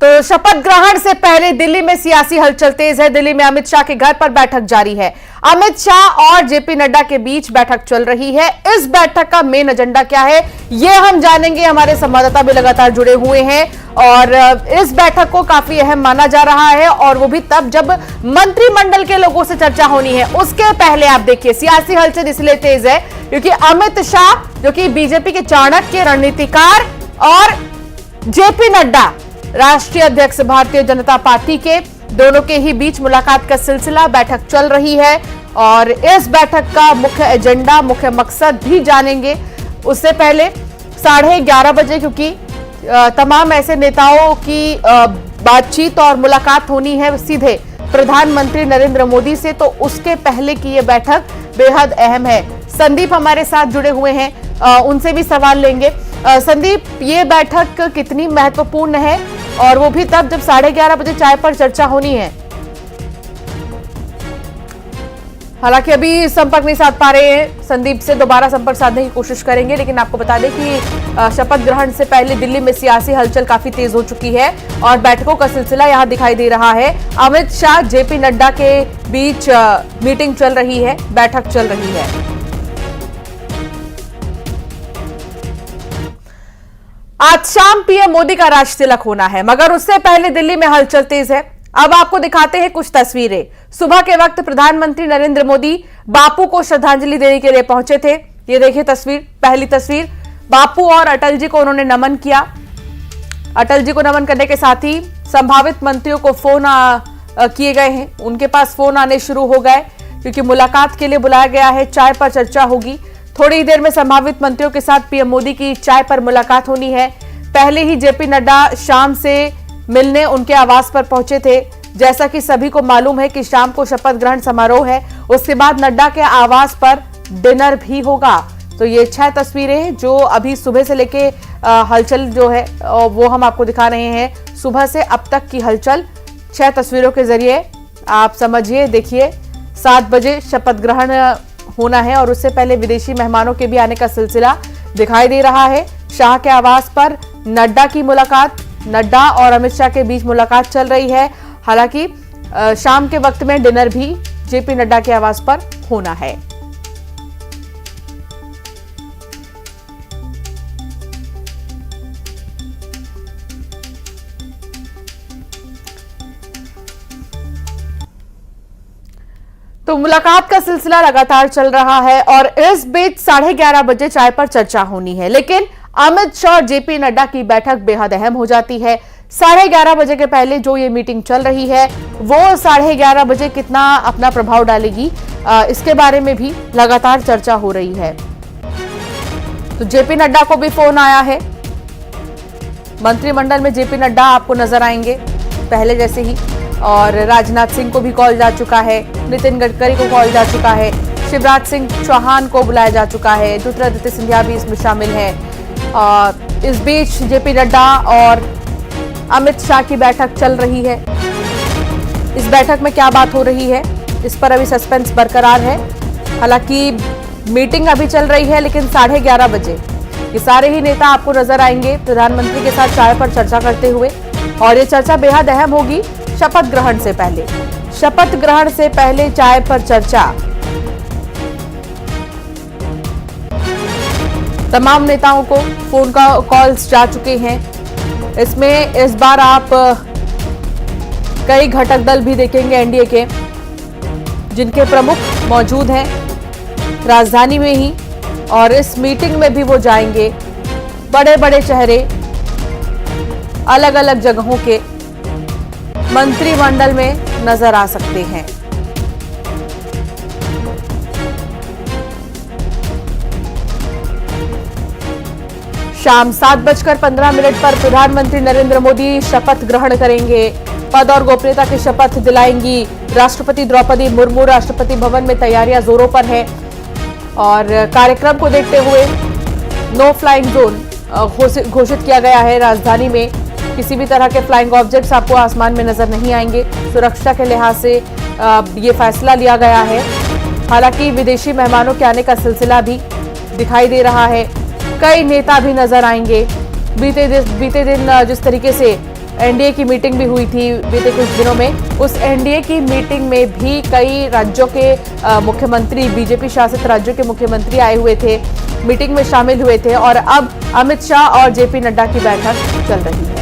तो शपथ ग्रहण से पहले दिल्ली में सियासी हलचल तेज है। दिल्ली में अमित शाह के घर पर बैठक जारी है। अमित शाह और जेपी नड्डा के बीच बैठक चल रही है। इस बैठक का मेन एजेंडा क्या है, ये हम जानेंगे। हमारे संवाददाता भी लगातार जुड़े हुए हैं और इस बैठक को काफी अहम माना जा रहा है, और वो भी तब जब मंत्रिमंडल के लोगों से चर्चा होनी है। उसके पहले आप देखिए, सियासी हलचल इसलिए तेज है क्योंकि अमित शाह, जो कि बीजेपी के चाणक्य रणनीतिकार, और जेपी नड्डा, राष्ट्रीय अध्यक्ष भारतीय जनता पार्टी के, दोनों के ही बीच मुलाकात का सिलसिला, बैठक चल रही है। और इस बैठक का मुख्य एजेंडा, मुख्य मकसद भी जानेंगे। उससे पहले 11:30 बजे, क्योंकि तमाम ऐसे नेताओं की बातचीत और मुलाकात होनी है सीधे प्रधानमंत्री नरेंद्र मोदी से, तो उसके पहले की यह बैठक बेहद अहम है। संदीप हमारे साथ जुड़े हुए हैं, उनसे भी सवाल लेंगे। संदीप, ये बैठक कितनी महत्वपूर्ण है, और वो भी तब जब 11:30 बजे चाय पर चर्चा होनी है? हालांकि अभी संपर्क नहीं साध पा रहे हैं, संदीप से दोबारा संपर्क साधने की कोशिश करेंगे। लेकिन आपको बता दें कि शपथ ग्रहण से पहले दिल्ली में सियासी हलचल काफी तेज हो चुकी है और बैठकों का सिलसिला यहां दिखाई दे रहा है। अमित शाह, जेपी नड्डा के बीच मीटिंग चल रही है, बैठक चल रही है। आज शाम पीएम मोदी का राज तिलक होना है, मगर उससे पहले दिल्ली में हलचल तेज है। अब आपको दिखाते हैं कुछ तस्वीरें। सुबह के वक्त प्रधानमंत्री नरेंद्र मोदी बापू को श्रद्धांजलि देने के लिए पहुंचे थे। ये देखिए तस्वीर, पहली तस्वीर, बापू और अटल जी को उन्होंने नमन किया। अटल जी को नमन करने के साथ ही संभावित मंत्रियों को फोन किए गए हैं। उनके पास फोन आने शुरू हो गए क्योंकि मुलाकात के लिए बुलाया गया है। चाय पर चर्चा होगी। थोड़ी देर में संभावित मंत्रियों के साथ पीएम मोदी की चाय पर मुलाकात होनी है। पहले ही जेपी नड्डा शाम से मिलने उनके आवास पर पहुंचे थे। जैसा कि सभी को मालूम है कि शाम को शपथ ग्रहण समारोह है, उसके बाद नड्डा के आवास पर डिनर भी होगा। तो ये 6 तस्वीरें जो अभी सुबह से लेके हलचल जो है वो हम आपको दिखा रहे हैं। सुबह से अब तक की हलचल 6 तस्वीरों के जरिए आप समझिए, देखिए। 7 बजे शपथ ग्रहण होना है और उससे पहले विदेशी मेहमानों के भी आने का सिलसिला दिखाई दे रहा है। शाह के आवास पर नड्डा की मुलाकात, नड्डा और अमित शाह के बीच मुलाकात चल रही है। हालांकि शाम के वक्त में डिनर भी जेपी नड्डा के आवास पर होना है। तो मुलाकात का सिलसिला लगातार चल रहा है और इस बीच 11:30 बजे चाय पर चर्चा होनी है। लेकिन अमित शाह और जेपी नड्डा की बैठक बेहद अहम हो जाती है। 11:30 बजे के पहले जो ये मीटिंग चल रही है वो 11:30 बजे कितना अपना प्रभाव डालेगी, इसके बारे में भी लगातार चर्चा हो रही है। तो जेपी नड्डा को भी फोन आया है। मंत्रिमंडल में जेपी नड्डा आपको नजर आएंगे पहले जैसे ही, और राजनाथ सिंह को भी कॉल जा चुका है, नितिन गडकरी को कॉल जा चुका है, शिवराज सिंह चौहान को बुलाया जा चुका है, ज्योतिरादित्य सिंधिया भी इसमें शामिल है। इस बीच जेपी नड्डा और अमित शाह की बैठक चल रही है। इस बैठक में क्या बात हो रही है, इस पर अभी सस्पेंस बरकरार है। हालांकि मीटिंग अभी चल रही है, लेकिन 11:30 बजे ये सारे ही नेता आपको नजर आएंगे प्रधानमंत्री के साथ चाय पर चर्चा करते हुए, और ये चर्चा बेहद अहम होगी। शपथ ग्रहण से पहले, शपथ ग्रहण से पहले चाय पर चर्चा। तमाम नेताओं को फोन का कॉल्स जा चुके हैं। इसमें इस बार आप कई घटक दल भी देखेंगे एनडीए के, जिनके प्रमुख मौजूद हैं राजधानी में ही, और इस मीटिंग में भी वो जाएंगे। बड़े बड़े चेहरे अलग अलग जगहों के मंत्रिमंडल में नजर आ सकते हैं। शाम 7:15 पर प्रधानमंत्री नरेंद्र मोदी शपथ ग्रहण करेंगे। पद और गोपनीयता की शपथ दिलाएंगी राष्ट्रपति द्रौपदी मुर्मू। राष्ट्रपति भवन में तैयारियां जोरों पर है और कार्यक्रम को देखते हुए नो फ्लाइंग जोन घोषित किया गया है। राजधानी में किसी भी तरह के फ्लाइंग ऑब्जेक्ट्स आपको आसमान में नजर नहीं आएंगे। सुरक्षा के लिहाज से ये फैसला लिया गया है। हालांकि विदेशी मेहमानों के आने का सिलसिला भी दिखाई दे रहा है। कई नेता भी नजर आएंगे। बीते दिन जिस तरीके से एनडीए की मीटिंग भी हुई थी बीते कुछ दिनों में। उस एनडीए की मीटिंग में भी कई राज्यों के मुख्यमंत्री, बीजेपी शासित राज्यों के मुख्यमंत्री आए हुए थे, मीटिंग में शामिल हुए थे और अब अमित शाह और जेपी नड्डा की बैठक चल रही है।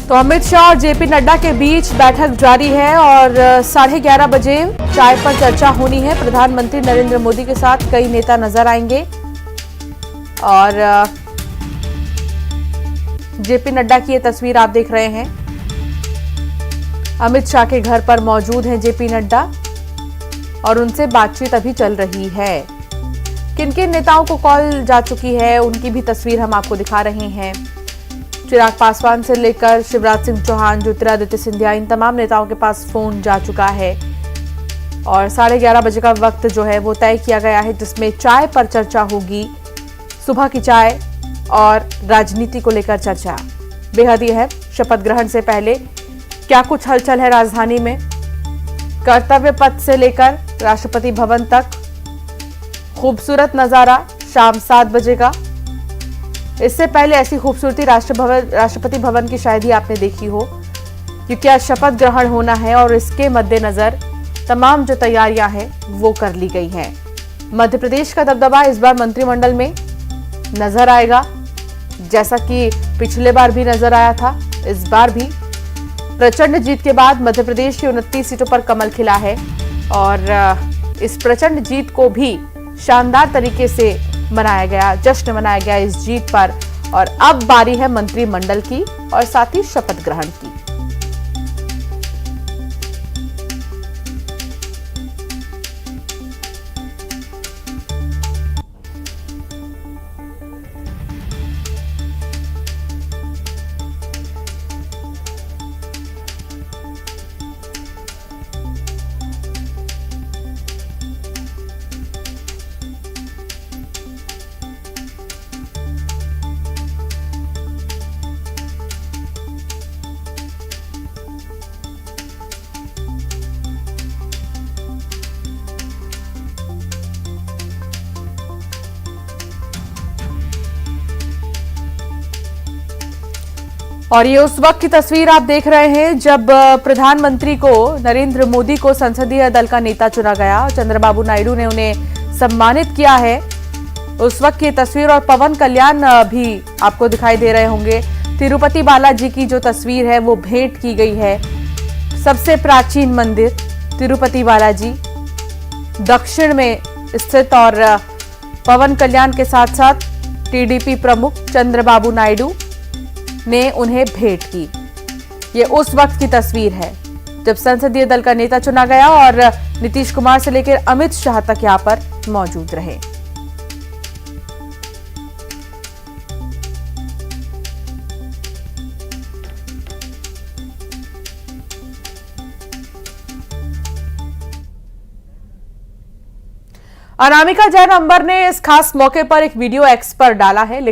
तो अमित शाह और जेपी नड्डा के बीच बैठक जारी है और 11:30 बजे चाय पर चर्चा होनी है। प्रधानमंत्री नरेंद्र मोदी के साथ कई नेता नजर आएंगे और जेपी नड्डा की ये तस्वीर आप देख रहे हैं। अमित शाह के घर पर मौजूद हैं जेपी नड्डा और उनसे बातचीत अभी चल रही है। किन किन नेताओं को कॉल जा चुकी है उनकी भी तस्वीर हम आपको दिखा रहे हैं। चिराग पासवान से लेकर शिवराज सिंह चौहान, ज्योतिरादित्य सिंधिया, इन तमाम नेताओं के पास फोन जा चुका है और 11:30 बजे का वक्त जो है वो तय किया गया है, जिसमें चाय पर चर्चा होगी। सुबह की चाय और राजनीति को लेकर चर्चा बेहद ही है। शपथ ग्रहण से पहले क्या कुछ हलचल है राजधानी में, कर्तव्य पथ से लेकर राष्ट्रपति भवन तक खूबसूरत नजारा शाम 7 बजे का। इससे पहले ऐसी खूबसूरती राष्ट्रपति भवन की शायद ही आपने देखी हो, क्योंकि आज शपथ ग्रहण होना है और इसके मद्देनजर तमाम जो तैयारियां हैं वो कर ली गई हैं। मध्य प्रदेश का दबदबा इस बार मंत्रिमंडल में नजर आएगा, जैसा कि पिछले बार भी नजर आया था। इस बार भी प्रचंड जीत के बाद मध्य प्रदेश की 29 सीटों पर कमल खिला है और इस प्रचंड जीत को भी शानदार तरीके से मनाया गया, जश्न मनाया गया इस जीत पर। और अब बारी है मंत्रिमंडल की और साथ ही शपथ ग्रहण की। और ये उस वक्त की तस्वीर आप देख रहे हैं जब प्रधानमंत्री को, नरेंद्र मोदी को संसदीय दल का नेता चुना गया। चंद्रबाबू नायडू ने उन्हें सम्मानित किया है। उस वक्त की तस्वीर और पवन कल्याण भी आपको दिखाई दे रहे होंगे। तिरुपति बालाजी की जो तस्वीर है वो भेंट की गई है। सबसे प्राचीन मंदिर तिरुपति बालाजी दक्षिण में स्थित और पवन कल्याण के साथ साथ टीडीपी प्रमुख चंद्रबाबू नायडू ने उन्हें भेंट की। ये उस वक्त की तस्वीर है जब संसदीय दल का नेता चुना गया और नीतीश कुमार से लेकर अमित शाह तक यहां पर मौजूद रहे। अनामिका जैन अंबर ने इस खास मौके पर एक वीडियो एक्स पर डाला है।